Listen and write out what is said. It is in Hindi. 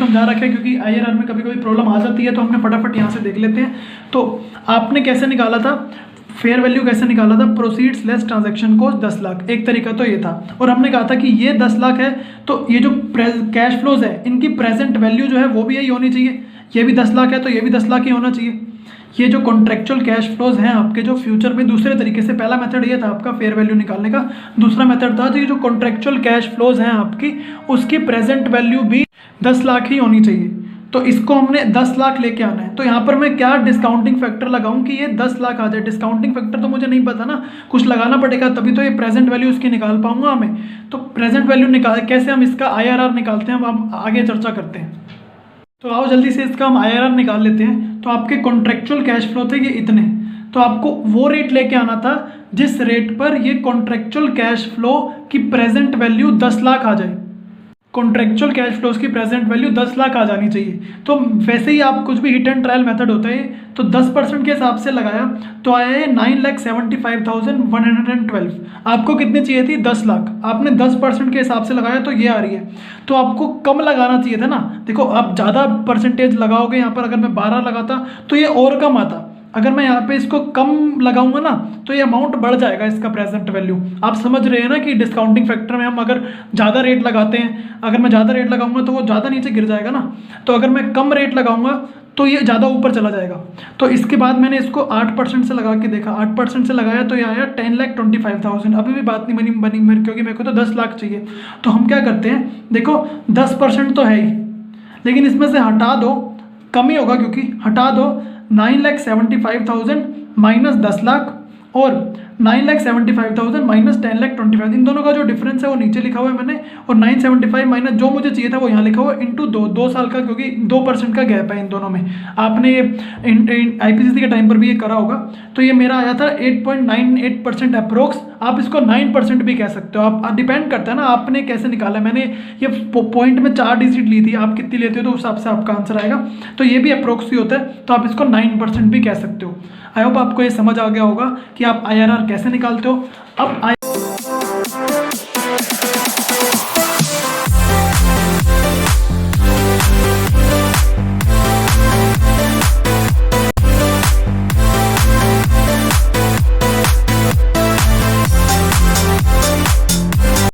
समझा रखा है क्योंकि IRR में कभी कभी प्रॉब्लम आ जाती है, तो हमने फटाफट यहाँ से देख लेते हैं। तो आपने कैसे निकाला था, फेयर वैल्यू कैसे निकाला था, proceeds less transaction cost 10 lakh, एक तरीका तो ये था। और हमने कहा था कि ये 10 लाख है तो ये जो कैश फ्लोज है इनकी प्रेजेंट वैल्यू जो है वो भी यही होनी चाहिए। ये भी 10 लाख है तो ये भी 10 लाख ही होना चाहिए। ये जो कॉन्ट्रेक्चुअल कैश फ्लोज हैं आपके जो फ्यूचर में दूसरे तरीके से, पहला मेथड ये था आपका फेयर वैल्यू निकालने का, दूसरा मेथड था ये जो कॉन्ट्रेक्चुअल कैश फ्लोज हैं आपकी उसकी प्रेजेंट वैल्यू भी 10 लाख ही होनी चाहिए। तो इसको हमने 10 लाख लेके आना है। तो यहाँ पर मैं क्या डिस्काउंटिंग फैक्टर लगाऊं कि ये 10 लाख आ जाए। डिस्काउंटिंग फैक्टर तो मुझे नहीं पता ना, कुछ लगाना पड़ेगा तभी तो ये प्रेजेंट वैल्यू उसकी निकाल पाऊंगा हमें। तो प्रेजेंट वैल्यू निकाल कैसे हम इसका IRR निकालते हैं हम आगे चर्चा करते हैं। तो आओ जल्दी से इसका हम IRR निकाल लेते हैं। तो आपके कॉन्ट्रेक्चुअल कैश फ्लो थे ये इतने, तो आपको वो रेट लेके आना था जिस रेट पर ये कॉन्ट्रेक्चुअल कैश फ्लो की प्रेजेंट वैल्यू 10 लाख आ जाए। कॉन्ट्रेक्चुअल कैश फ्लोज की प्रेजेंट वैल्यू 10 लाख आ जानी चाहिए। तो वैसे ही आप कुछ भी हिट एंड ट्रायल मेथड होता है तो 10% के हिसाब से लगाया तो आया है 9,75,112। आपको कितनी चाहिए थी, 10 लाख। आपने 10% के हिसाब से लगाया तो ये आ रही है। तो आपको कम लगाना चाहिए था ना। देखो आप ज़्यादा परसेंटेज लगाओगे, यहाँ पर अगर मैं 12 लगाता तो ये और कम आता। अगर मैं यहाँ पे इसको कम लगाऊंगा ना तो ये अमाउंट बढ़ जाएगा इसका प्रेजेंट वैल्यू। आप समझ रहे हैं ना कि डिस्काउंटिंग फैक्टर में हम अगर ज़्यादा रेट लगाते हैं, अगर मैं ज़्यादा रेट लगाऊंगा तो वो ज़्यादा नीचे गिर जाएगा ना। तो अगर मैं कम रेट लगाऊंगा तो ये ज़्यादा ऊपर चला जाएगा। तो इसके बाद मैंने इसको 8% से लगा के देखा, 8% से लगाया तो ये आया 10,25,000। अभी भी बात नहीं बनी मेरे, क्योंकि मेरे को तो 10 लाख चाहिए। तो हम क्या करते हैं, देखो 10% तो है ही, लेकिन इसमें से हटा दो, कम ही होगा क्योंकि हटा दो 9,75,000 माइनस 10 लाख और 9,75,000 माइनस 10,25,000। इन दोनों का जो डिफरेंस है वो नीचे लिखा हुआ है मैंने, और 975 माइनस जो मुझे चाहिए था वो यहाँ लिखा हुआ है इंटू 2 साल का, क्योंकि 2% का गैप है इन दोनों में। आपने IPCC के टाइम पर भी ये करा होगा। तो ये मेरा आया था 8.98% अप्रोक्स। आप इसको 9% भी कह सकते हो, आप डिपेंड करता है ना आपने कैसे निकाला। मैंने ये पॉइंट में 4 डिजिट ली थी, आप कितनी लेते हो तो उस हिसाब से आपका आंसर आएगा। तो ये भी अप्रोक्स ही होता है, तो आप इसको 9% भी कह सकते हो। आई होप आपको ये समझ आ गया होगा कि आप IRR कैसे निकालते हो। अब